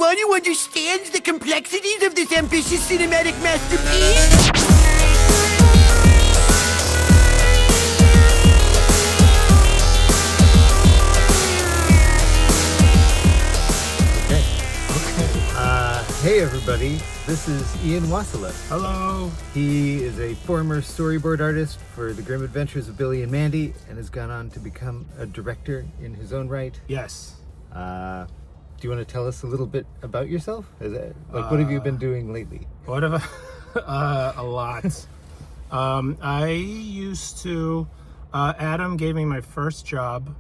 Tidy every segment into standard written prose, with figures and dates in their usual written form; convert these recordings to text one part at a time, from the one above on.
one who understands the complexities of this ambitious cinematic masterpiece? Hey everybody, this is Ian Wasseluk. Hello. He is a former storyboard artist for The Grim Adventures of Billy and Mandy and has gone on to become a director in his own right. Yes. Do you want to tell us a little bit about yourself? What have you been doing lately? What have I? A lot. I used to, Adam gave me my first job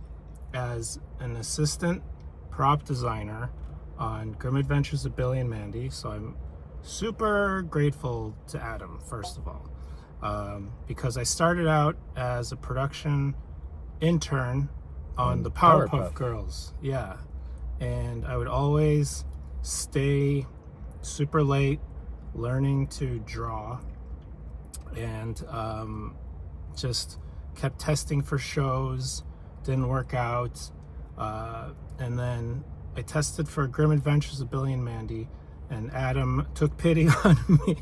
as an assistant prop designer on Grim Adventures of Billy and Mandy, so I'm super grateful to Adam, first of all, because I started out as a production intern on the Powerpuff Girls, yeah, and I would always stay super late learning to draw, and just kept testing for shows, didn't work out, and then I tested for Grim Adventures of Billy and Mandy, and Adam took pity on me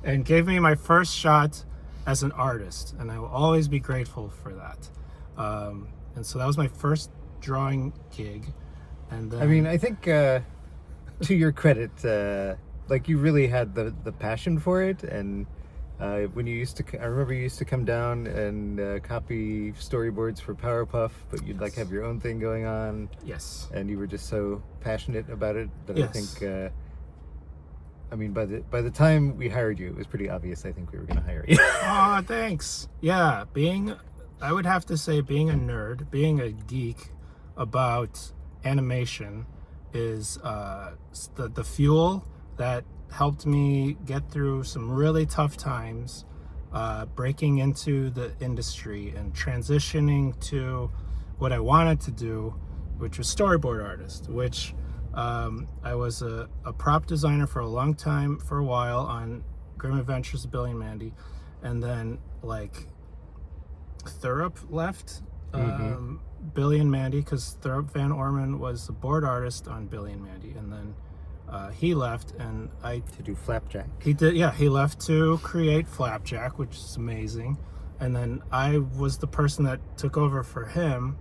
and gave me my first shot as an artist, and I will always be grateful for that. And so that was my first drawing gig. And then, I mean, I think to your credit, you really had the passion for it, and when you used to, I remember you used to come down and copy storyboards for Powerpuff, but you'd have your own thing going on. Yes. And you were just so passionate about it that Yes. I think, by the time we hired you, it was pretty obvious. I think we were going to hire you. Aw, thanks. Yeah, I would have to say being a nerd, being a geek about animation is the fuel that helped me get through some really tough times, breaking into the industry and transitioning to what I wanted to do, which was storyboard artist, which I was a prop designer for a long time, for a while, on Grim Adventures of Billy and Mandy, and then Thurup left Billy and Mandy because Thurup Van Orman was the board artist on Billy and Mandy, and then he left, and to do Flapjack. He did, yeah. He left to create Flapjack, which is amazing, and then I was the person that took over for him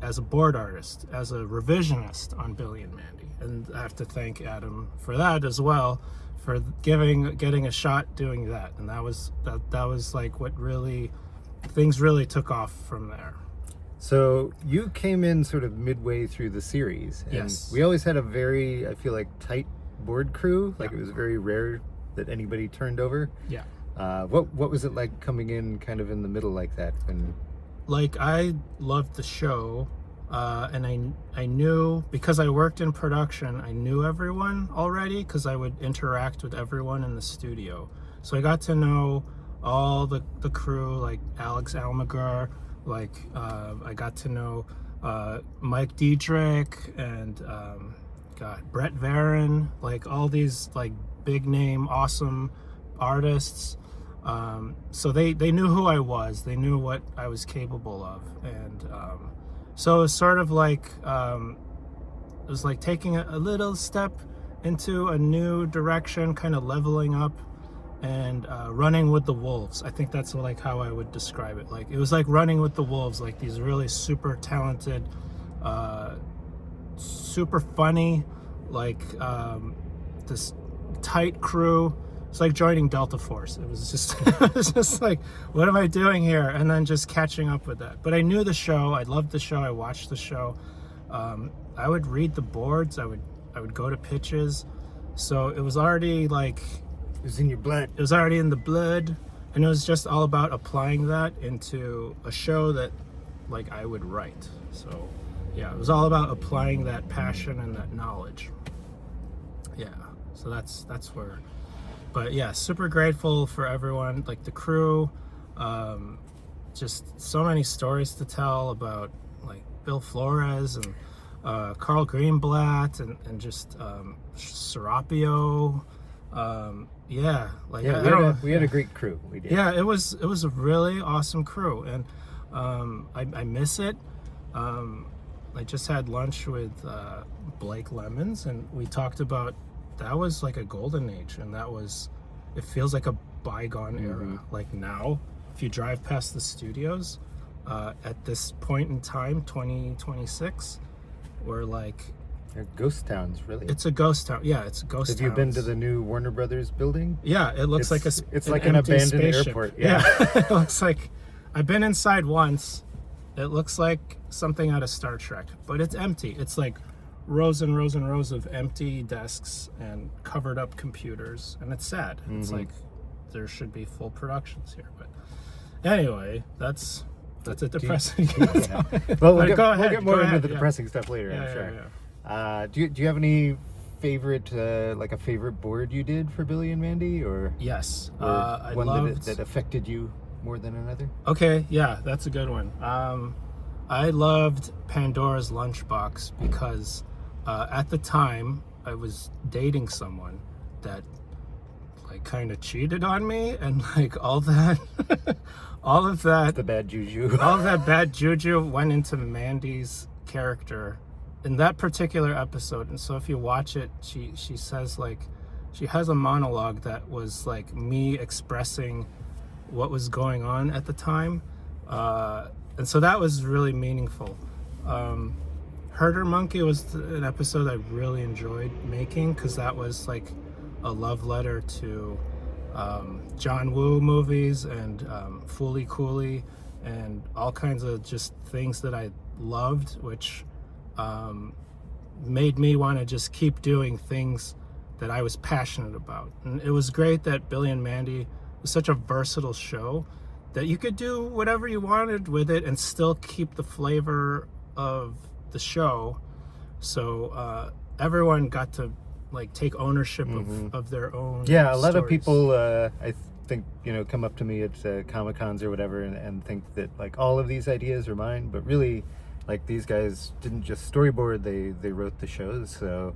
as a board artist, as a revisionist on Billy and Mandy, and I have to thank Adam for that as well, for getting a shot doing that, and that was what really, things really took off from there. So you came in sort of midway through the series, and Yes. we always had a very, I feel tight board crew. Yeah. It was very rare that anybody turned over. Yeah. What was it like coming in kind of in the middle like that? When I loved the show, and I knew, because I worked in production, I knew everyone already because I would interact with everyone in the studio. So I got to know all the crew, like Alex Almaguer, I got to know Mike Diedrich and Brett Varon, all these big name, awesome artists. So they knew who I was. They knew what I was capable of, and so it was sort of it was like taking a little step into a new direction, kind of leveling up, and running with the wolves. I think that's how I would describe it. It was like running with the wolves, these really super talented, super funny, this tight crew. It's like joining Delta Force. It was just it was just what am I doing here? And then just catching up with that. But I knew the show. I loved the show. I watched the show. I would read the boards. I would go to pitches. So it was already it was in your blood. It was already in the blood, and it was just all about applying that into a show that I would write. So yeah, it was all about applying that passion and that knowledge. Yeah, so that's where. But yeah, super grateful for everyone, the crew. Just so many stories to tell about Bill Flores and Carl Greenblatt and just Serapio. We had a great crew. We did. Yeah, it was a really awesome crew, and I miss it. just had lunch with Blake Lemons, and we talked about that was like a golden age, and it feels like a bygone era. Like now, if you drive past the studios at this point in time, 2026, we're like, They're ghost towns, really. it's a ghost town. Yeah, it's a ghost town. Have you been to the new Warner Brothers building? Yeah, it looks like it's like an empty abandoned spaceship. airport. Yeah, it looks like, I've been inside once. It looks like something out of Star Trek, but it's empty. It's like rows and rows and rows of empty desks and covered up computers, and it's sad. It's like there should be full productions here, but anyway, that's a depressing. Yeah. Well, we'll Go ahead, get more go into ahead, the yeah. depressing stuff later, I'm sure. Do you have any favorite like a favorite board you did for Billy and Mandy, or Yes, or I one loved. that affected you more than another? Okay, yeah, that's a good one. I loved Pandora's Lunchbox because at the time I was dating someone that like kind of cheated on me, and like all that, all of that, The bad juju. all of that bad juju went into Mandy's character in that particular episode. And so if you watch it, she says, like, she has a monologue that was like me expressing what was going on at the time, and so that was really meaningful. Herder Monkey was an episode I really enjoyed making because that was like a love letter to John Woo movies and Fooly Cooley and all kinds of just things that I loved, which made me want to just keep doing things that I was passionate about. And it was great that Billy and Mandy was such a versatile show that you could do whatever you wanted with it and still keep the flavor of the show. So everyone got to like take ownership of their own Yeah, a lot of stories. people, I think, come up to me at Comic-Cons or whatever and think that like all of these ideas are mine, but really, like, these guys didn't just storyboard, they wrote the shows. So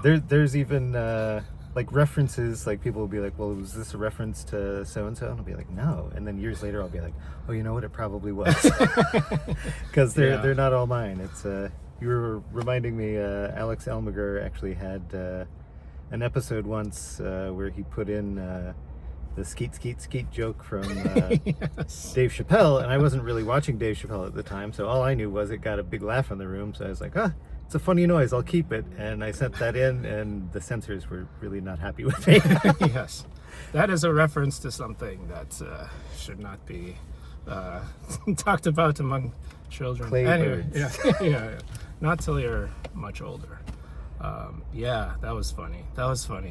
there's even like references, like people will be like, well, was this a reference to so and so? And I'll be like, no. And then years later I'll be like, oh, you know what, it probably was. Because they're not all mine. It's you were reminding me, Alex Elmiger actually had an episode once where he put in the skeet skeet skeet joke from Yes. Dave Chappelle, and I wasn't really watching Dave Chappelle at the time, so all I knew was it got a big laugh in the room, so I was like, it's a funny noise, I'll keep it. And I sent that in, and the censors were really not happy with me. Yes, that is a reference to something that should not be talked about among children. Clay anyway, birds. yeah, not till you're much older. Yeah, that was funny.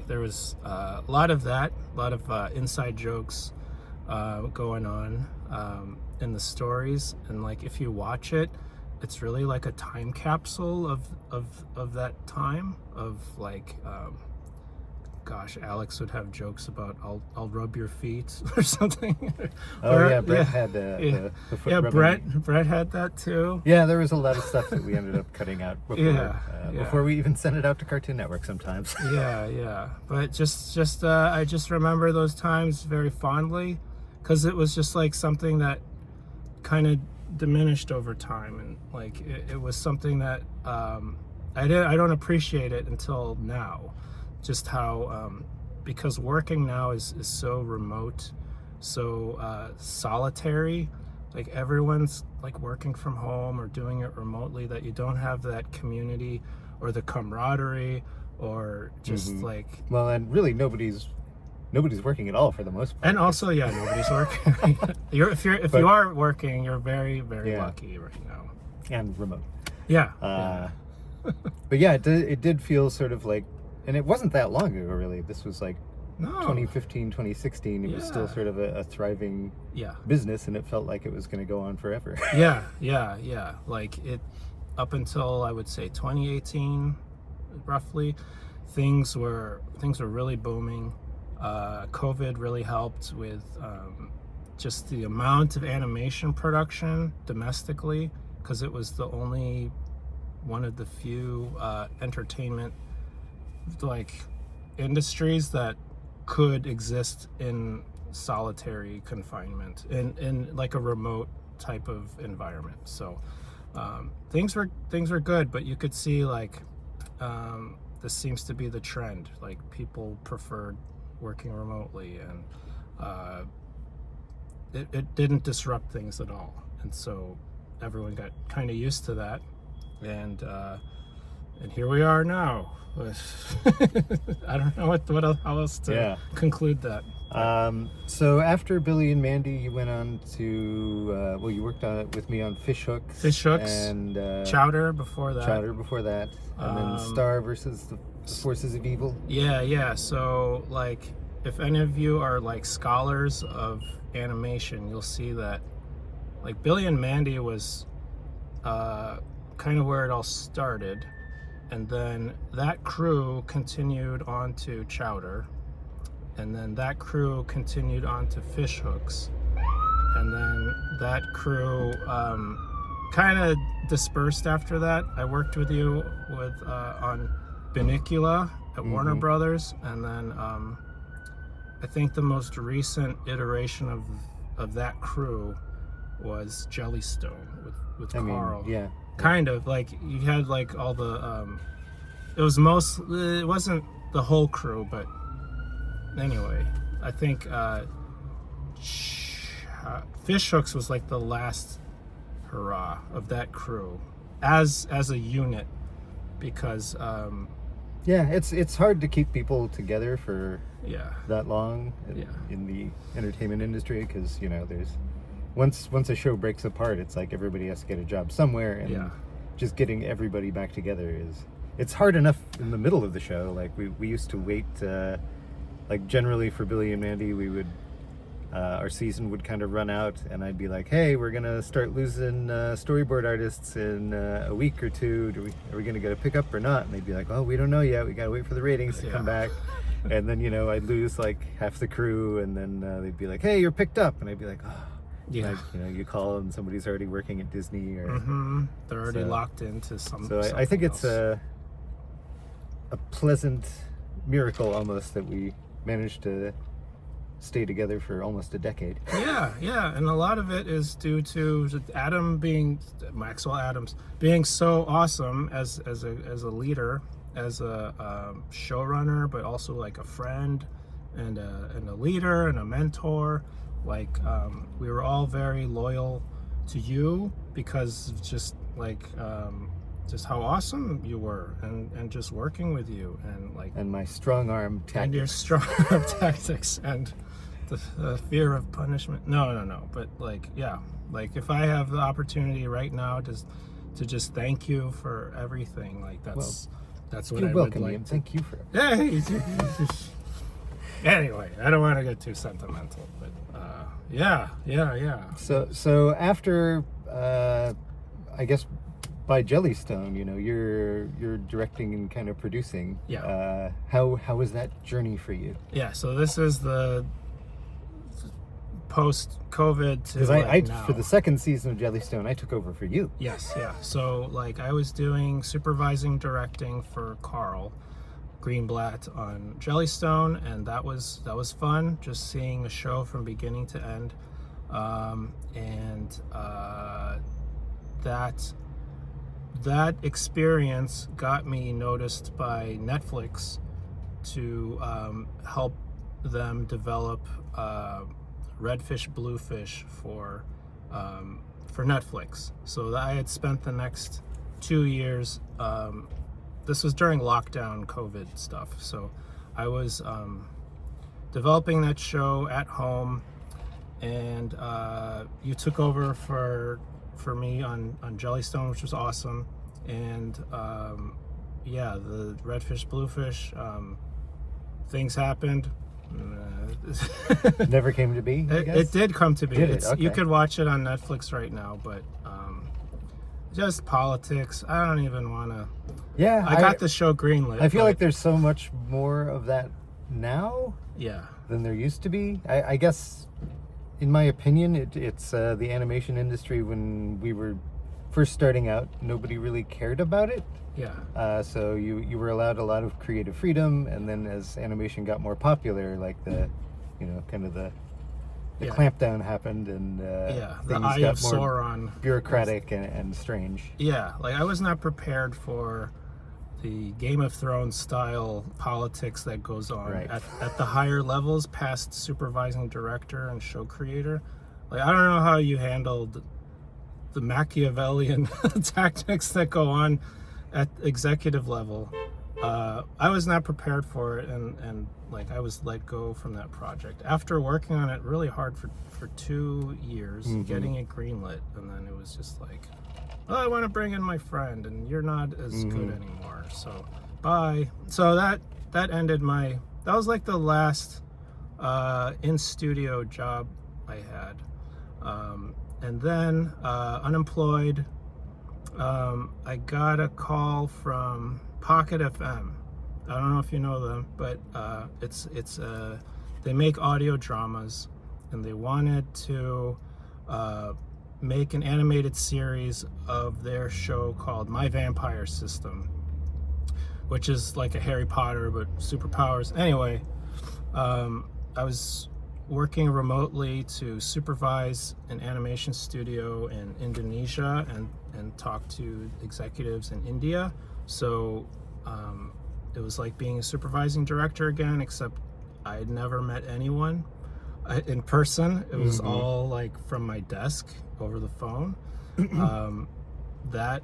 There was a lot of that, a lot of inside jokes going on in the stories, and like if you watch it, it's really like a time capsule of that time of like. Gosh, Alex would have jokes about I'll rub your feet or something. Brett had the foot yeah, rubbing. Brett had that too. Yeah, there was a lot of stuff that we ended up cutting out before, Yeah. before we even sent it out to Cartoon Network sometimes. Yeah. But just I just remember those times very fondly because it was just like something that kind of diminished over time, and like it was something that I don't appreciate it until now. Just how because working now is so remote, so solitary, like everyone's like working from home or doing it remotely, that you don't have that community or the camaraderie or just like, Well, and really nobody's working at all for the most part. and also nobody's working. If you are working, you're very, very lucky right now. And remote. Yeah. But yeah, it did feel sort of like, and it wasn't that long ago, really. This was like 2015, 2016. It was still sort of a thriving business, and it felt like it was going to go on forever. Yeah. Like it, up until I would say 2018, roughly, things were really booming. COVID really helped with just the amount of animation production domestically, because it was the only one of the few entertainment like industries that could exist in solitary confinement in like a remote type of environment. So things were good, but you could see like this seems to be the trend. Like people preferred working remotely, and it didn't disrupt things at all, and so everyone got kind of used to that, and here we are now. I don't know how else to conclude that. So after Billy and Mandy, you went on to you worked on it with me on Fish Hooks, and Chowder before that, and then Star versus the Forces of Evil. Yeah. So like, if any of you are like scholars of animation, you'll see that like Billy and Mandy was kind of where it all started, and then that crew continued on to Chowder, and then that crew continued on to Fish Hooks, and then that crew kind of dispersed after that. I worked with you on Bunnicula at Warner Brothers, and then I think the most recent iteration of that crew was Jellystone with Carl. Yeah. Kind of like you had like all the it wasn't the whole crew, but anyway, I think Fish Hooks was like the last hurrah of that crew as a unit, because it's hard to keep people together for that long Yeah. in the entertainment industry, because there's once a show breaks apart, it's like everybody has to get a job somewhere, and just getting everybody back together it's hard enough in the middle of the show. Like we used to wait, like generally for Billy and Mandy, we would our season would kind of run out, and I'd be like, hey, we're gonna start losing storyboard artists in a week or two. Are we gonna get a pickup or not? And they'd be like, oh, we don't know yet, we gotta wait for the ratings to come back. And then I'd lose like half the crew, and then they'd be like, hey, you're picked up, and I'd be like, oh. Yeah. Like, you call and somebody's already working at Disney, or they're already locked into some. So I think it's a pleasant miracle almost that we managed to stay together for almost a decade. Yeah, and a lot of it is due to Maxwell Adams being so awesome as a leader, as a showrunner, but also like a friend and a leader and a mentor. Like we were all very loyal to you because of just like just how awesome you were, and just working with you, and my strong arm tactics. And your strong arm tactics and the fear of punishment. No, but like if I have the opportunity right now to just thank you for everything, like that's what you're I welcome, would like Ian. to. Thank you for it. Hey, anyway, I don't want to get too sentimental, but yeah. So after I guess by Jellystone, you're directing and kind of producing. Yeah. How was that journey for you? Yeah. So this is the post-COVID. Because for the second season of Jellystone, I took over for you. Yes. Yeah. So like I was doing supervising directing for Carl Greenblatt on Jellystone, and that was fun, just seeing a show from beginning to end, and that experience got me noticed by Netflix to help them develop Redfish Bluefish for Netflix. So I had spent the next 2 years. This was during lockdown COVID stuff, so I was developing that show at home, and you took over for me on Jellystone, which was awesome. And the Redfish Bluefish, things happened. Never came to be, I guess? It did come to be. Did it? Okay. You could watch it on Netflix right now, but just politics. I don't even want to. Yeah, I got the show greenlit. I feel like there's so much more of that now. Yeah. Than there used to be. I guess, in my opinion, it's the animation industry when we were first starting out. Nobody really cared about it. Yeah. So you were allowed a lot of creative freedom, and then as animation got more popular, like the, kind of the the Yeah. clampdown happened, and The things Eye got of more Sauron. bureaucratic and strange. Yeah, like I was not prepared for the Game of Thrones style politics that goes on Right. at the higher levels past supervising director and show creator. Like, I don't know how you handled the Machiavellian tactics that go on at executive level. I was not prepared for it, and like I was let go from that project after working on it really hard for 2 years, getting it greenlit, and then it was just like, oh, I want to bring in my friend, and you're not as good anymore, so bye. So that ended that was like the last in studio job I had, and then unemployed. I got a call from Pocket FM. I don't know if you know them, but it's they make audio dramas, and they wanted to make an animated series of their show called My Vampire System, which is like a Harry Potter but superpowers. Anyway, I was working remotely to supervise an animation studio in Indonesia and talk to executives in India. So it was like being a supervising director again, except I had never met anyone in person. It was all like from my desk over the phone. That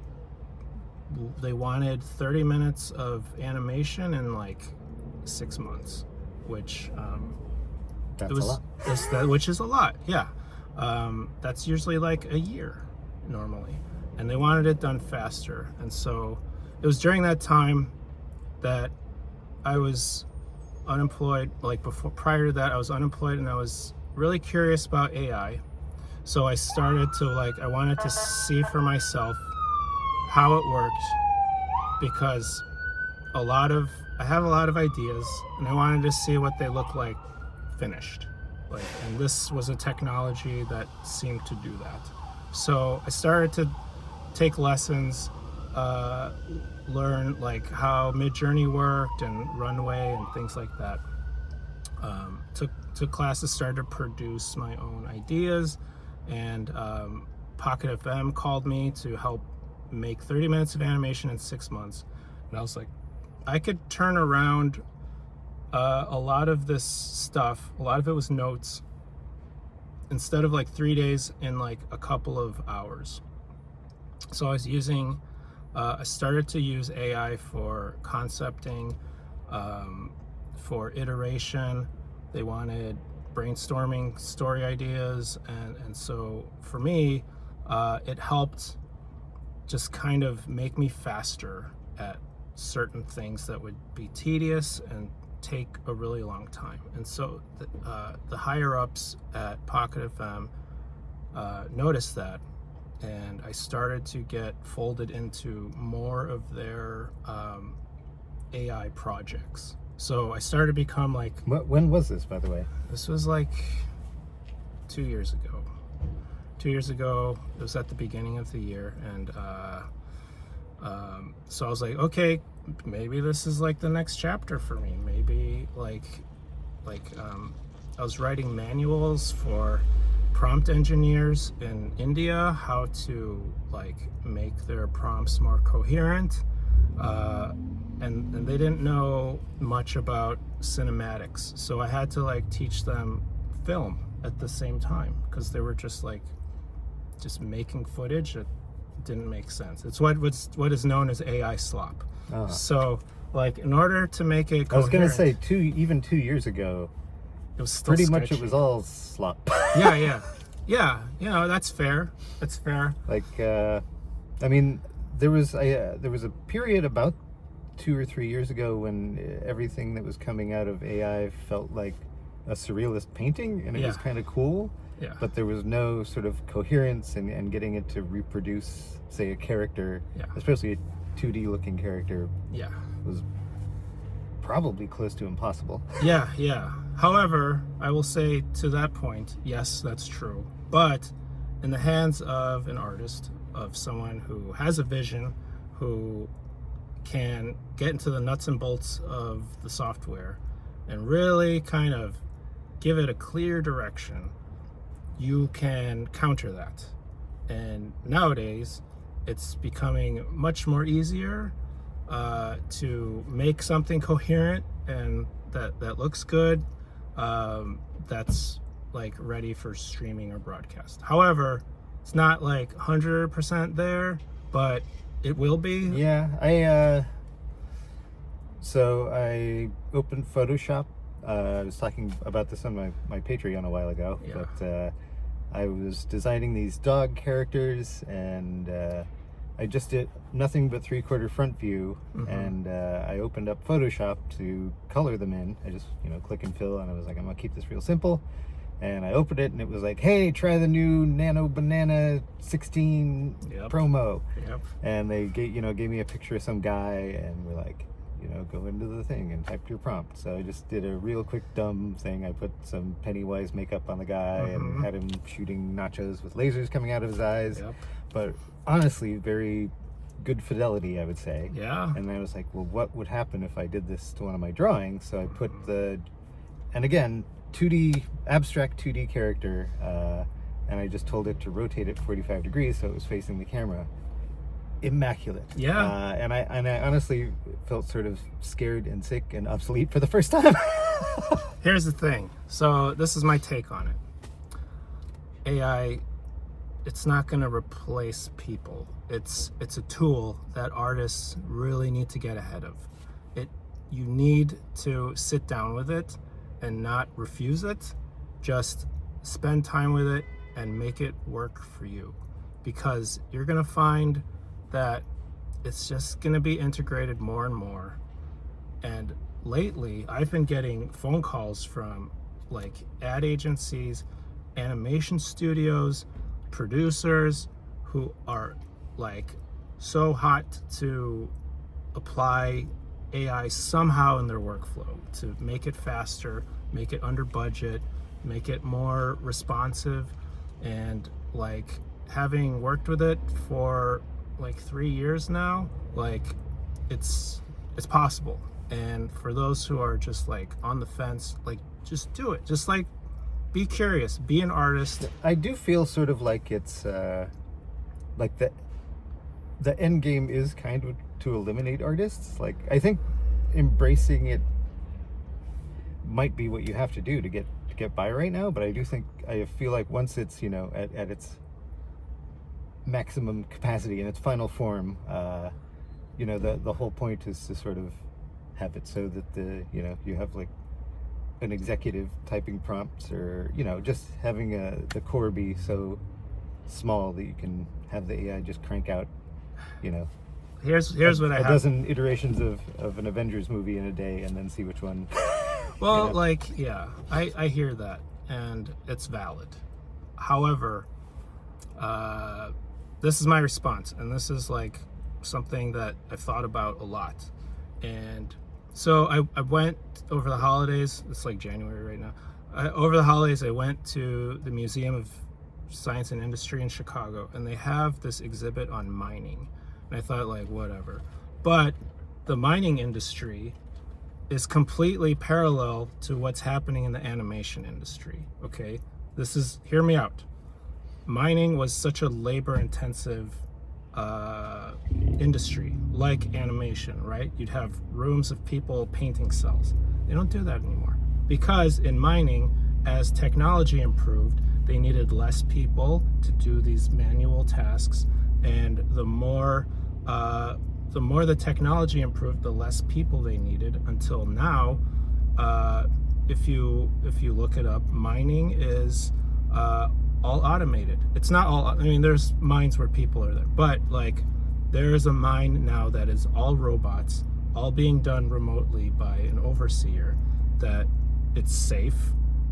they wanted 30 minutes of animation in like 6 months, which That's a lot. which is a lot, yeah. That's usually like a year normally, and they wanted it done faster. And so it was during that time that I was unemployed. Like prior to that, I was unemployed, and I was really curious about AI. So I started to I wanted to see for myself how it worked, because I have a lot of ideas, and I wanted to see what they look like finished. And this was a technology that seemed to do that. So I started to take lessons, learn how Midjourney worked and Runway and things like that. Took classes, started to produce my own ideas, and Pocket FM called me to help make 30 minutes of animation in 6 months. And I was like, I could turn around a lot of this stuff. A lot of it was notes, instead of 3 days, in a couple of hours. So I was I started to use AI for concepting, for iteration. They wanted brainstorming story ideas, and so for me, it helped just kind of make me faster at certain things that would be tedious and take a really long time. And so the higher ups at Pocket FM noticed that, and I started to get folded into more of their AI projects. So I started to become When was this, by the way? this was 2 years ago. 2 years ago, it was at the beginning of the year, and so I was like, okay, maybe this is the next chapter for me. Maybe I was writing manuals for prompt engineers in India, how to make their prompts more coherent, and they didn't know much about cinematics, so I had to teach them film at the same time, because they were just making footage that didn't make sense. It's what is known as AI slop. So in order to make it coherent, I was gonna say even 2 years ago, it was still pretty sketchy. much it was all slop. yeah, that's fair. I mean, there was a period about 2 or 3 years ago when everything that was coming out of AI felt like a surrealist painting, and it was kind of cool. Yeah. But there was no sort of coherence and getting it to reproduce, say, a character, especially a 2D looking character, was probably close to impossible. Yeah. However, I will say to that point, yes, that's true. But in the hands of an artist, of someone who has a vision, who can get into the nuts and bolts of the software and really kind of give it a clear direction, you can counter that. And nowadays, it's becoming much more easier to make something coherent and that looks good, that's like ready for streaming or broadcast. However, it's not like 100% there, but it will be. Yeah, so I opened Photoshop. I was talking about this on my Patreon a while ago, Yeah. but I was designing these dog characters, and I just did nothing but 3/4 front view, and I opened up Photoshop to color them in. I just, click and fill, and I was like, I'm gonna keep this real simple. And I opened it, and it was like, hey, try the new Nano Banana 16 promo. Yep. And they gave me a picture of some guy, and we're like, go into the thing and type your prompt. So I just did a real quick dumb thing. I put some Pennywise makeup on the guy and had him shooting nachos with lasers coming out of his eyes. Yep. But honestly, very good fidelity, I would say. Yeah. And I was like, well, what would happen if I did this to one of my drawings? So I put and again, 2D, abstract 2D character, and I just told it to rotate it 45 degrees so it was facing the camera. Immaculate. Yeah. And I honestly felt sort of scared and sick and obsolete for the first time. Here's the thing. So this is my take on it. AI, it's not going to replace people. It's a tool that artists really need to get ahead of. You need to sit down with it and not refuse it. Just spend time with it and make it work for you, because you're going to find that it's just going to be integrated more and more. And lately, I've been getting phone calls from like ad agencies, animation studios, producers who are like so hot to apply AI somehow in their workflow to make it faster, make it under budget, make it more responsive. And like, having worked with it for like 3 years now, like it's possible. And for those who are just like on the fence, like just do it. Just like be curious, be an artist. I do feel sort of like it's like the end game is kind of to eliminate artists. Like, I think embracing it might be what you have to do to get by right now, but I feel like once it's at its maximum capacity in its final form, the whole point is to sort of have it so that you have like an executive typing prompts, or just having the core be so small that you can have the AI just crank out Here's what I have. A dozen iterations of an Avengers movie in a day, and then see which one. Well, I hear that, and it's valid. However, this is my response, and this is like something that I've thought about a lot. And so I went over the holidays. It's like January right now. Over the holidays, I went to the Museum of Science and Industry in Chicago, and they have this exhibit on mining. And I thought, like, whatever. But the mining industry is completely parallel to what's happening in the animation industry, okay? Hear me out. Mining was such a labor-intensive industry, like animation, right? You'd have rooms of people painting cells. They don't do that anymore. Because in mining, as technology improved, they needed less people to do these manual tasks, and the more the technology improved, the less people they needed, until now. If you look it up, mining is all automated. It's not all, there's mines where people are there, but like there is a mine now that is all robots, all being done remotely by an overseer, that it's safe,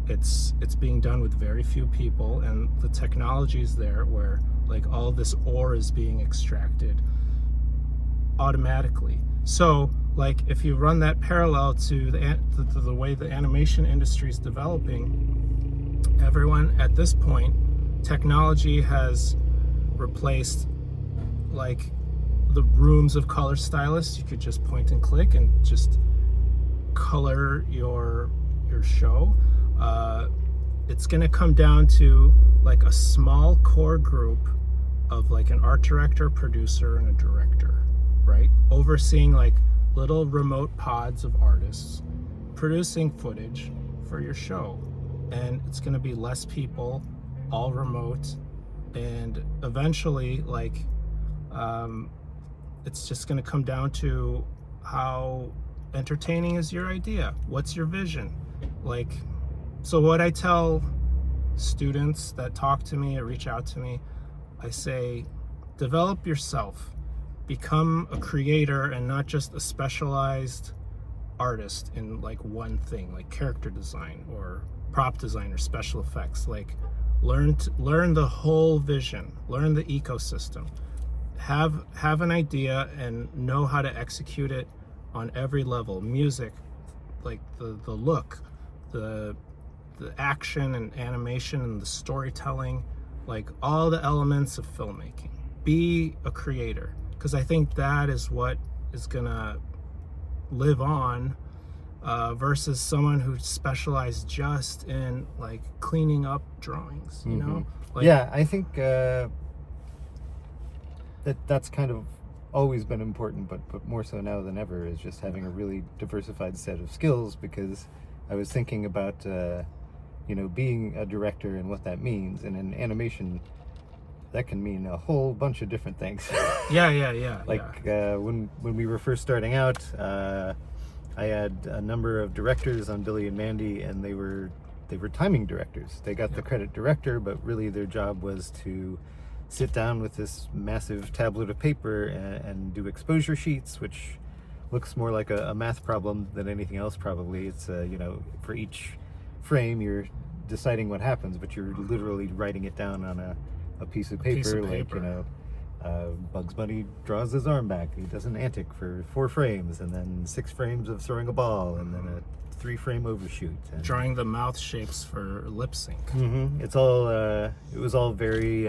it's being done with very few people, and the technology is there where like all this ore is being extracted automatically. So like if you run that parallel to the way the animation industry is developing, everyone at this point, technology has replaced like the rooms of color stylists. You could just point and click and just color your show. it's going to come down to like a small core group of like an art director, producer, and a director, right? Overseeing like little remote pods of artists producing footage for your show. And it's going to be less people, all remote, and eventually like it's just going to come down to how entertaining is your idea, what's your vision. Like, so what I tell students that talk to me or reach out to me, I say, develop yourself, become a creator and not just a specialized artist in like one thing, like character design or prop design or special effects. Like learn the whole vision, learn the ecosystem, have an idea and know how to execute it on every level. Music, like the look, the action and animation and the storytelling, like all the elements of filmmaking. Be a creator, because I think that is what is gonna live on versus someone who specialized just in like cleaning up drawings, you know? Like, yeah, I think that's kind of always been important, but more so now than ever, is just having a really diversified set of skills, because I was thinking about being a director and what that means, and in animation that can mean a whole bunch of different things. yeah. Like when we were first starting out, I had a number of directors on Billy and Mandy, and they were timing directors. They got the credit director, but really their job was to sit down with this massive tablet of paper and do exposure sheets, which looks more like a math problem than anything else probably. It's for each frame you're deciding what happens, but you're literally writing it down on a piece of paper. Like Bugs Bunny draws his arm back, he does an antic for 4 frames, and then 6 frames of throwing a ball, and then a 3-frame overshoot, and drawing the mouth shapes for lip sync. It's all it was all very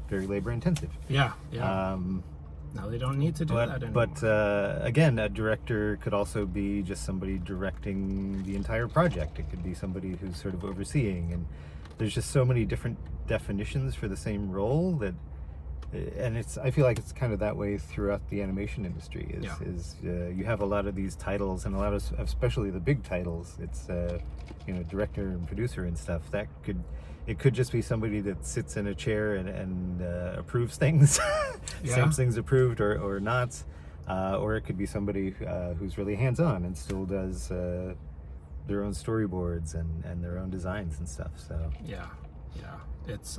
very labor intensive. Yeah. Now they don't need to do that anymore. But again, a director could also be just somebody directing the entire project. It could be somebody who's sort of overseeing, and there's just so many different definitions for the same role that, and I feel like it's kind of that way throughout the animation industry. You have a lot of these titles, and a lot of, especially the big titles, it's director and producer and stuff. It could just be somebody that sits in a chair and approves things, stamps things approved or not, or it could be somebody who's really hands-on and still does their own storyboards and their own designs and stuff. So yeah, it's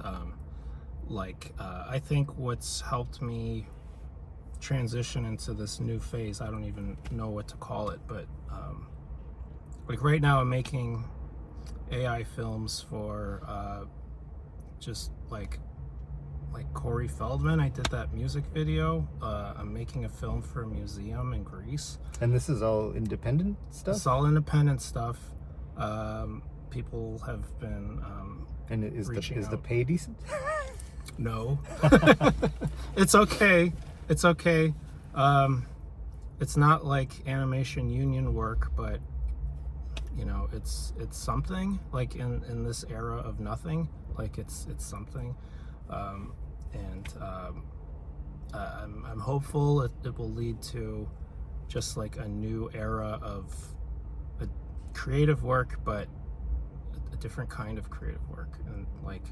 I think what's helped me transition into this new phase, I don't even know what to call it, but like right now I'm making AI films for just like Corey Feldman. I did that music video. I'm making a film for a museum in Greece. And this is all independent stuff? It's all independent stuff. People have been and is the pay decent? No. It's okay. It's not like animation union work, but it's something, like in this era of nothing, like it's something, and I'm hopeful it will lead to just like a new era of a creative work, but a different kind of creative work. And like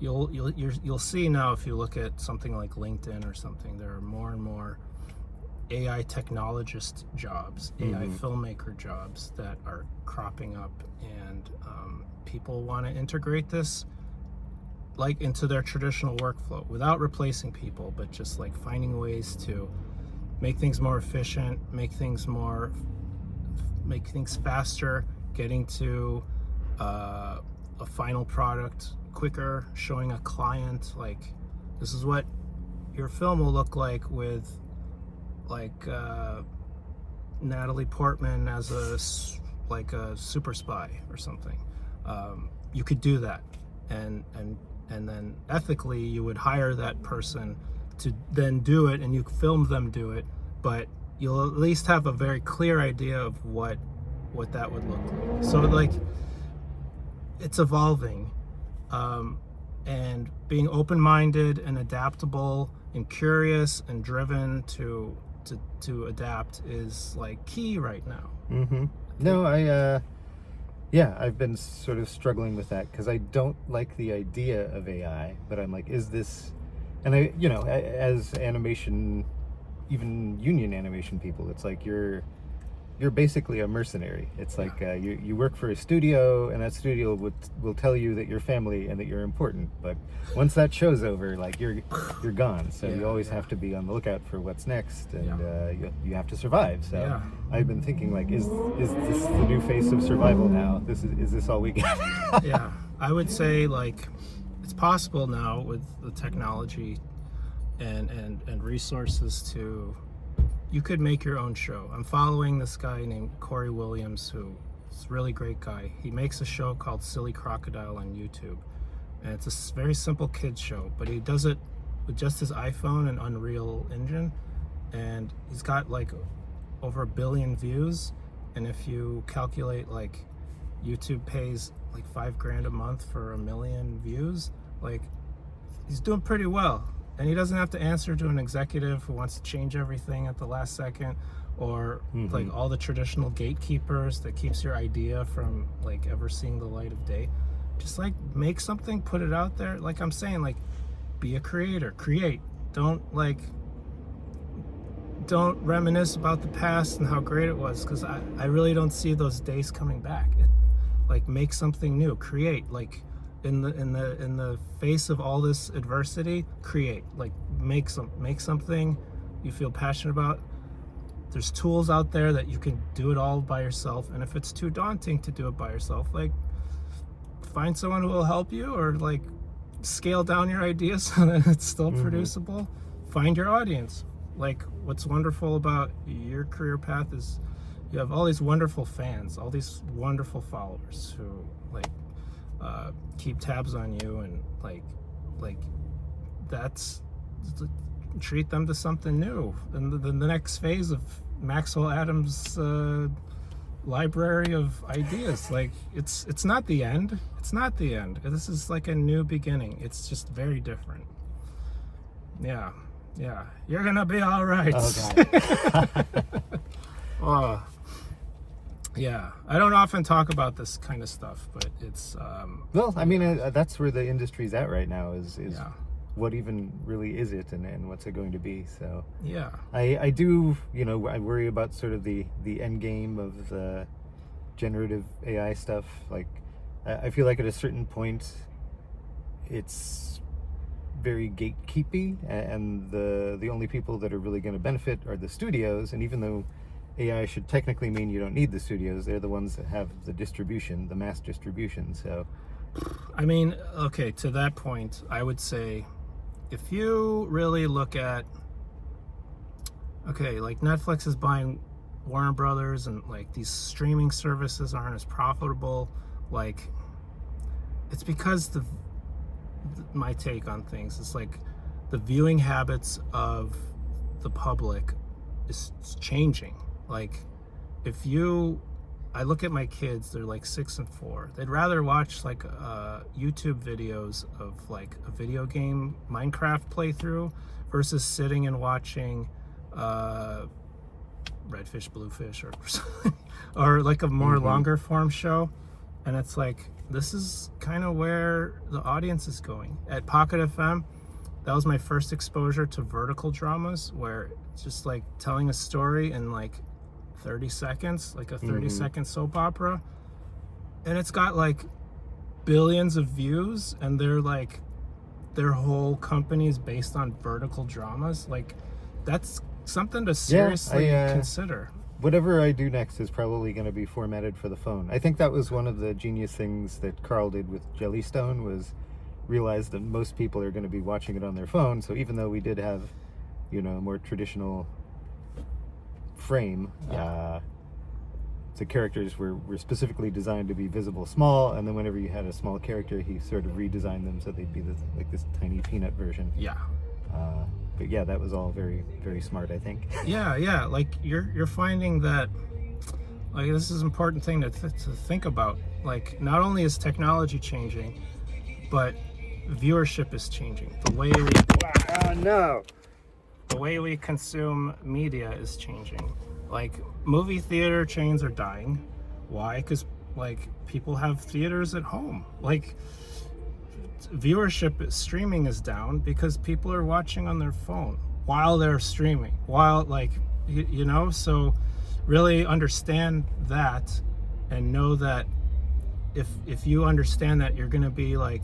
you'll see now, if you look at something like LinkedIn or something, there are more and more AI technologist jobs, AI filmmaker jobs that are cropping up, and people want to integrate this like into their traditional workflow without replacing people, but just like finding ways to make things more efficient, make things faster, getting to a final product quicker, showing a client like this is what your film will look like with Natalie Portman as a super spy or something. You could do that, and then ethically you would hire that person to then do it, and you film them do it, but you'll at least have a very clear idea of what that would look like. So like it's evolving, and being open-minded and adaptable and curious and driven to adapt is like key right now. Mm-hmm. No, I've been sort of struggling with that because I don't like the idea of AI, but I'm like, is this, and as animation, even union animation people, it's like you're basically a mercenary. It's like you work for a studio, and that studio will tell you that you're family and that you're important. But once that show's over, like you're gone. So you always have to be on the lookout for what's next, and you have to survive. So I've been thinking, like, is this the new face of survival now? Is this all we get? Yeah, I would say like it's possible now with the technology and resources to. You could make your own show. I'm following this guy named Corey Williams, who is a really great guy. He makes a show called Silly Crocodile on YouTube. And it's a very simple kids show, but he does it with just his iPhone and Unreal Engine. And he's got like over 1 billion views. And if you calculate like YouTube pays like $5,000 a month for 1 million views, like he's doing pretty well. And he doesn't have to answer to an executive who wants to change everything at the last second, or like all the traditional gatekeepers that keeps your idea from like ever seeing the light of day. Just like make something, put it out there. Like I'm saying, like be a creator, create. Don't reminisce about the past and how great it was, because I really don't see those days coming back. Like make something new, create. Like in the face of all this adversity, create. Like make something you feel passionate about. There's tools out there that you can do it all by yourself, and if it's too daunting to do it by yourself, like find someone who will help you, or like scale down your idea so that it's still producible. Find your audience. Like what's wonderful about your career path is you have all these wonderful fans, all these wonderful followers who like keep tabs on you, and like that's, treat them to something new. And the next phase of Maxwell Adams' library of ideas, like it's not the end. It's not the end. This is like a new beginning. It's just very different. Yeah, you're gonna be all right. Oh, yeah, I don't often talk about this kind of stuff, but it's well, I mean, that's where the industry's at right now, is what even really is it, and what's it going to be. So yeah, I do, I worry about sort of the end game of the generative AI stuff. Like I feel like at a certain point it's very gatekeepy, and the only people that are really going to benefit are the studios. And even though AI should technically mean you don't need the studios, they're the ones that have the distribution, the mass distribution. So I mean, okay, to that point, I would say if you really look at, okay, like Netflix is buying Warner Brothers, and like these streaming services aren't as profitable, like it's because my take on things is like the viewing habits of the public is changing. Like I look at my kids, they're like 6 and 4. They'd rather watch like YouTube videos of like a video game Minecraft playthrough versus sitting and watching Redfish, Bluefish, or or like a more longer form show. And it's like, this is kind of where the audience is going. At Pocket FM, that was my first exposure to vertical dramas, where it's just like telling a story in like 30 seconds, like a 30-second soap opera. And it's got like billions of views, and they're like, their whole company is based on vertical dramas. Like that's something to seriously consider. Whatever I do next is probably going to be formatted for the phone. I think that was one of the genius things that Carl did with Jellystone, was realize that most people are going to be watching it on their phone. So even though we did have, a more traditional frame, the characters were specifically designed to be visible small, and then whenever you had a small character, he sort of redesigned them so they'd be this tiny peanut version. But yeah, that was all very, very smart, I think. Yeah, like you're finding that like this is an important thing to think about. Like, not only is technology changing, but viewership is changing. The way we consume media is changing. Like, movie theater chains are dying. Why? Because like people have theaters at home. Like, viewership streaming is down because people are watching on their phone while they're streaming. While, like, you know, so really understand that and know that if you understand that, you're going to be like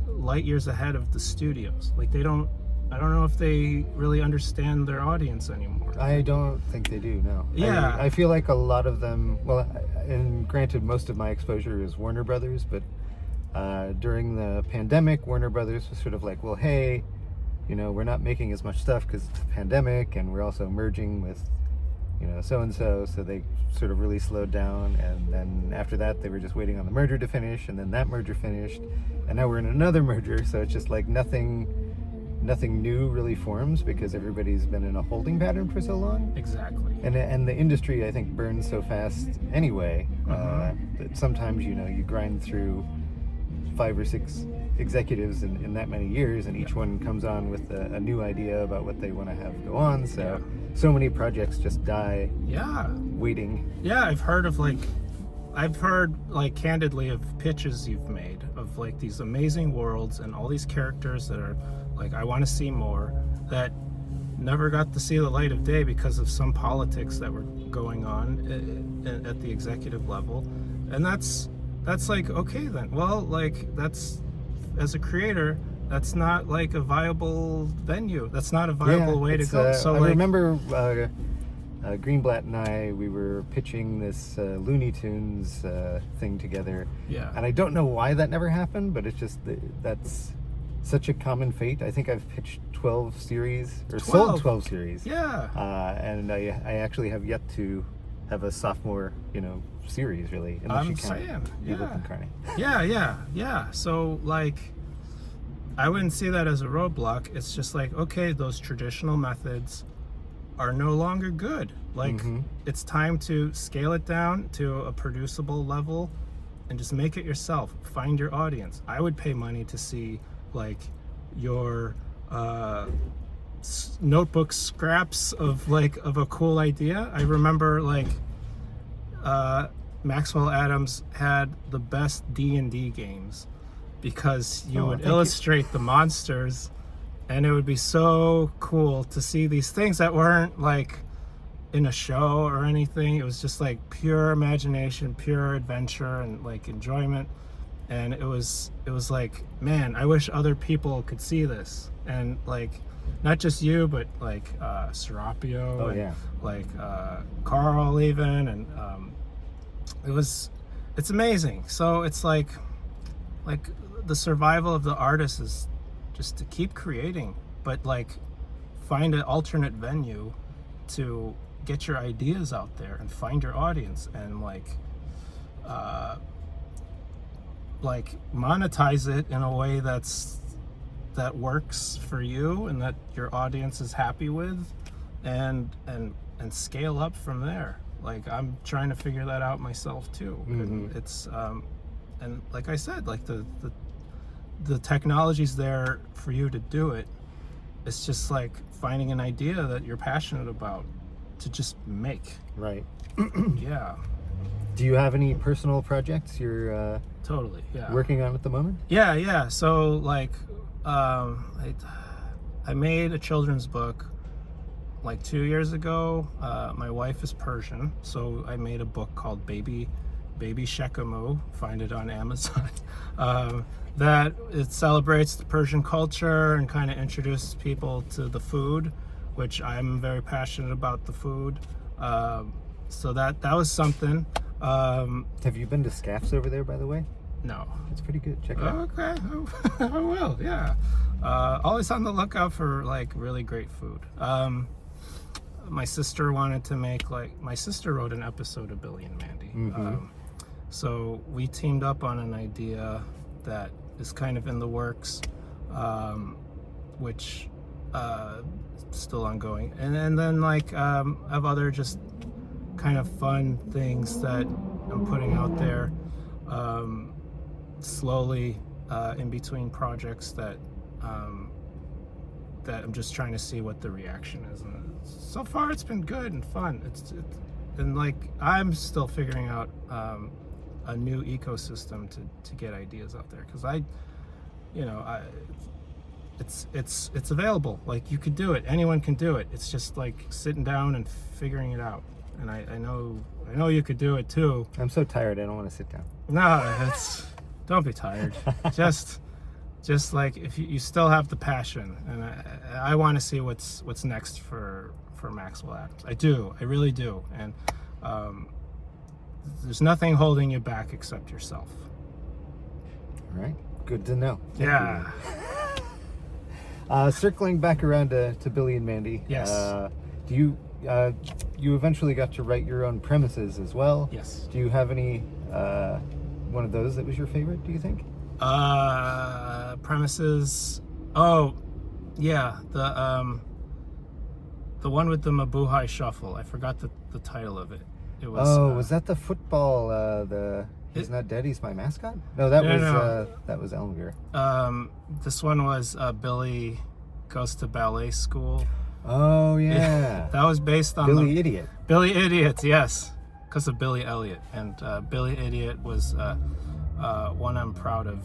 light years ahead of the studios. Like, I don't know if they really understand their audience anymore. I don't think they do, no. Yeah. I feel like a lot of them, well, and granted, most of my exposure is Warner Brothers, but during the pandemic, Warner Brothers was sort of like, well, hey, you know, we're not making as much stuff because it's a pandemic, and we're also merging with, you know, so-and-so, so they sort of really slowed down, and then after that, they were just waiting on the merger to finish, and then that merger finished, and now we're in another merger, so it's just like nothing new really forms because everybody's been in a holding pattern for so long. Exactly. And the industry, I think, burns so fast anyway that sometimes, you know, you grind through 5 or 6 executives in that many years, and each one comes on with a new idea about what they want to have go on. So many projects just die. Yeah. Waiting. Yeah, I've heard like candidly of pitches you've made of like these amazing worlds and all these characters that are like, I want to see more, that never got to see the light of day because of some politics that were going on at the executive level. And that's like, okay then, well, like, that's, as a creator, that's not like a viable venue. That's not a viable way to go. So I like, remember Greenblatt and I, we were pitching this Looney Tunes thing together. Yeah. And I don't know why that never happened, but it's just that's such a common fate. I think I've pitched 12 series, or sold 12 series. Yeah. And I actually have yet to have a sophomore, you know, series, really. Unless you count Evil Incarnate. Yeah. So, like, I wouldn't see that as a roadblock. It's just like, okay, those traditional methods are no longer good. Like, it's time to scale it down to a producible level and just make it yourself. Find your audience. I would pay money to see, like, your notebook scraps of a cool idea. I remember, like, Maxwell Adams had the best D&D games because you would illustrate the monsters, and it would be so cool to see these things that weren't like in a show or anything. It was just like pure imagination, pure adventure, and like enjoyment. And it was like, man, I wish other people could see this. And like, not just you, but like Serapio, like Carl even, and it's amazing. So it's like the survival of the artist is just to keep creating, but like find an alternate venue to get your ideas out there and find your audience, and like monetize it in a way that works for you and that your audience is happy with, and scale up from there. Like, I'm trying to figure that out myself too. And it's and like I said, like the technology's there for you to do it. It's just like finding an idea that you're passionate about to just make. Right. Yeah. Do you have any personal projects you're totally working on at the moment? Yeah. So like I made a children's book like 2 years ago. My wife is Persian, so I made a book called Baby Shekamu. Find it on Amazon. That it celebrates the Persian culture and kind of introduces people to the food, which I'm very passionate about the food. So that was something. Have you been to Scaff's over there, by the way? No. It's pretty good. Check it out. Okay. I will, yeah. Always on the lookout for like really great food. My sister wanted to make, like, my sister wrote an episode of Billy and Mandy. So we teamed up on an idea that is kind of in the works, which still ongoing. And then like I have other just kind of fun things that I'm putting out there slowly in between projects that I'm just trying to see what the reaction is. And so far it's been good and fun. And like I'm still figuring out a new ecosystem to get ideas out there, because it's available. Like you could do it. Anyone can do it. It's just like sitting down and figuring it out. And I know you could do it too. I'm so tired. I don't want to sit down. No, don't be tired. just like if you still have the passion, and I want to see what's next for Maxwell Adams. I really do. And there's nothing holding you back except yourself. All right, good to know. Thank Yeah. you. Circling back around to Billy and Mandy. Yes. Do you eventually got to write your own premises as well? Yes. Do you have any one of those that was your favorite, do you think? Premises. Oh, yeah. The one with the Mabuhay Shuffle. I forgot the title of it. It was. Was that the football? He's not dead. He's my mascot. No, that was Elmgir. This one was Billy goes to ballet school. Oh yeah. That was based on Billy Idiot. Billy Idiot, yes, because of Billy Elliot. And Billy Idiot was one I'm proud of.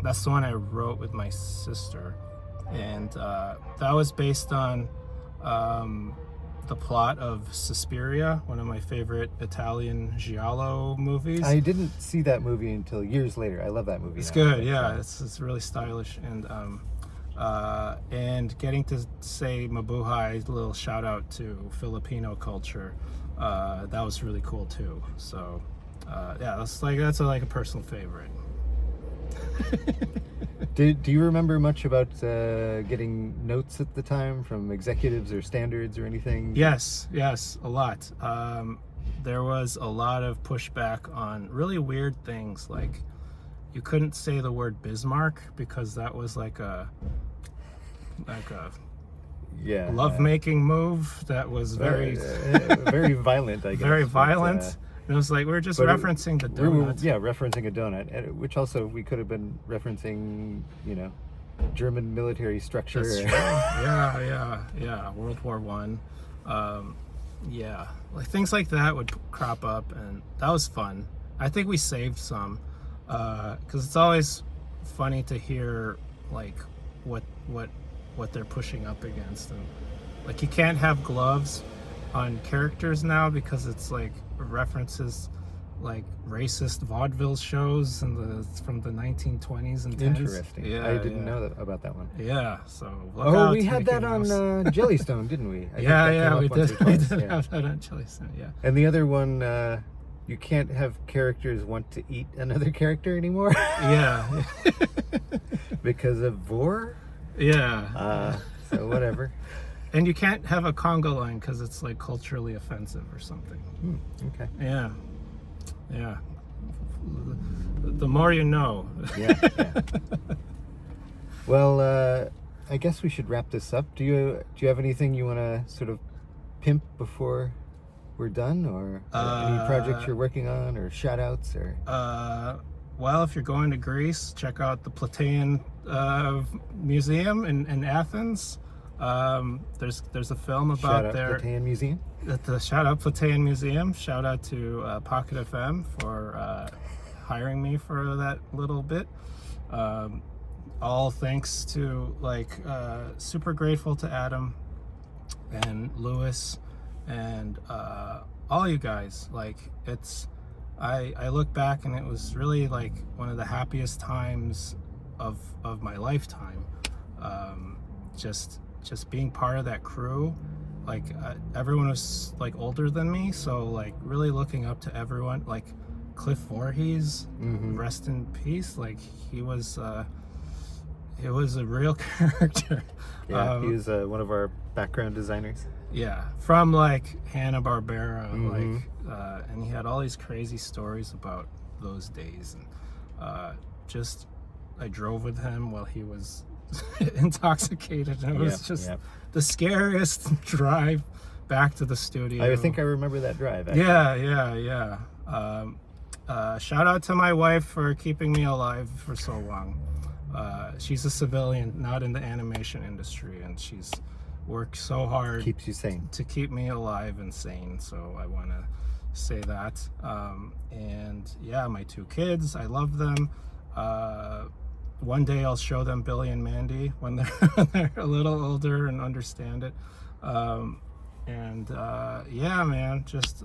That's the one I wrote with my sister, and that was based on the plot of Suspiria, one of my favorite Italian giallo movies. I didn't see that movie until years later. I love that movie. It's good, yeah. It's really stylish, and getting to say Mabuhay, a little shout out to Filipino culture, that was really cool too. So yeah, that's like a personal favorite. Do you remember much about getting notes at the time from executives or standards or anything? Yes, a lot. There was a lot of pushback on really weird things, like you couldn't say the word Bismarck because that was like a lovemaking move that was very very violent, I guess. Very violent. It was like we're just referencing the donut. Referencing a donut, which also we could have been referencing, German military structure. That's true. Yeah. World War I. Yeah, like things like that would crop up, and that was fun. I think we saved some, because it's always funny to hear like what they're pushing up against, and like you can't have gloves on characters now because it's like references like racist vaudeville shows from the 1920s and 10s. Interesting. Yeah, I didn't know about that one. Yeah, so we had that on Jellystone, didn't we? We did have that on Jellystone. Yeah. And the other one, you can't have characters want to eat another character anymore. Yeah. Because of vor. Yeah. So whatever. And you can't have a conga line because it's like culturally offensive or something. Okay. Yeah. The more you know. Yeah. Well, I guess we should wrap this up. Do you have anything you want to sort of pimp before we're done, or any projects you're working on, or shout outs, or? Well, if you're going to Greece, check out the Plataean Museum in Athens. There's a film about shout out their Plataean Museum. Shout out Plataean Museum. Shout out to Pocket FM for hiring me for that little bit. All thanks to super grateful to Adam and Lewis and all you guys. Like I look back and it was really like one of the happiest times of my lifetime. Just being part of that crew. Like everyone was like older than me, so like really looking up to everyone. Like Cliff Voorhees, rest in peace. Like he was a real character. Yeah, he was one of our background designers. Yeah, from like Hanna-Barbera, and he had all these crazy stories about those days. And I drove with him while he was intoxicated, and it was just the scariest drive back to the studio. I think I remember that drive. Actually. Yeah. Shout out to my wife for keeping me alive for so long. She's a civilian, not in the animation industry, and she's worked so hard. Keeps you sane. To keep me alive and sane. So I want to say that. And yeah, my 2 kids, I love them. One day I'll show them Billy and Mandy when they're a little older and understand it. Yeah, man, just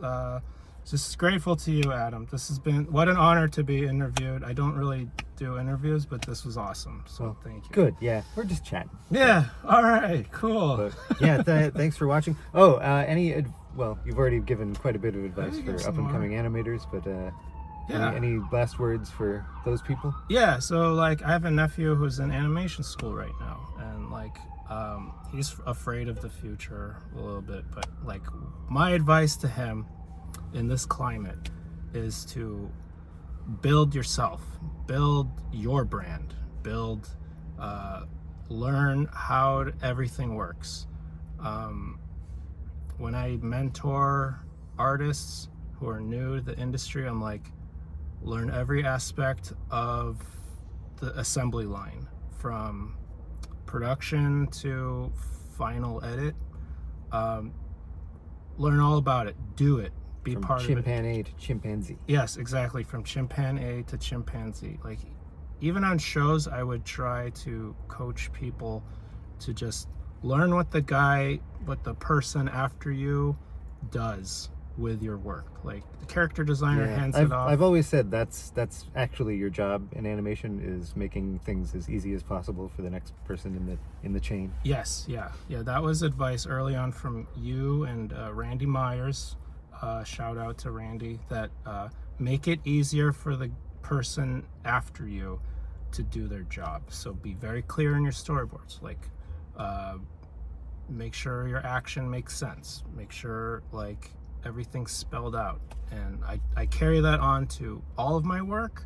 grateful to you, Adam. This has been, what an honor to be interviewed. I don't really do interviews, but this was awesome. So thank you. Good. Yeah, we're just chatting. Yeah. All right. Cool. But, yeah. Thanks for watching. Well, you've already given quite a bit of advice for up and coming animators, but any last words for those people? Yeah. So like, I have a nephew who's in animation school right now, and like, he's afraid of the future a little bit. But like, my advice to him in this climate is to build yourself, build your brand, learn how everything works. When I mentor artists who are new to the industry, I'm like, learn every aspect of the assembly line, from production to final edit. Learn all about it, do it. Be From part of it. chimpanzee to chimpanzee. Yes, exactly. From chimpanzee to chimpanzee. Like, even on shows, I would try to coach people to just learn what the person after you does with your work. Like, the character designer hands it off. I've always said that's actually your job in animation, is making things as easy as possible for the next person in the chain. Yes, yeah. That was advice early on from you and Randy Myers. Shout out to Randy, that make it easier for the person after you to do their job. So be very clear in your storyboards. Like, make sure your action makes sense. Make sure like everything's spelled out. And I carry that on to all of my work,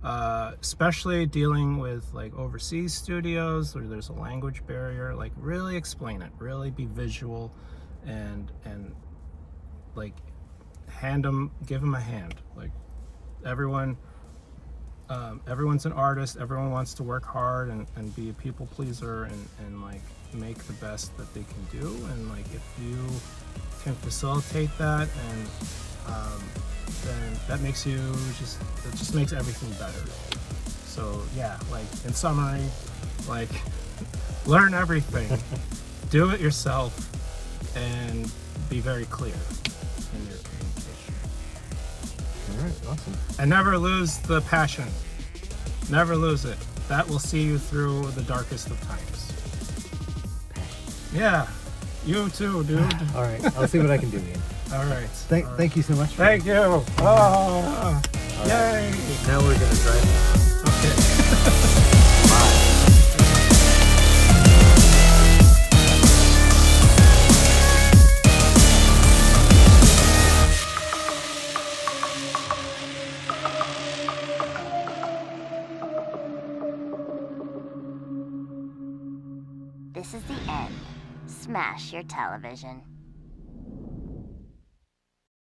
especially dealing with like overseas studios where there's a language barrier. Like, really explain it. Really be visual, and like, give them a hand. Like, everyone's an artist. Everyone wants to work hard and be a people pleaser and like make the best that they can do. And like, if you can facilitate that, and then that makes it just makes everything better. So yeah, like, in summary, like, learn everything, do it yourself, and be very clear in your communication. All right, awesome. And never lose the passion. Never lose it. That will see you through the darkest of times. Yeah, you too, dude. All right, I'll see what I can do, Ian. All right. Thank you so much. Thank you. Oh, yay. Now we're gonna drive. Okay. This is the end. Smash your television.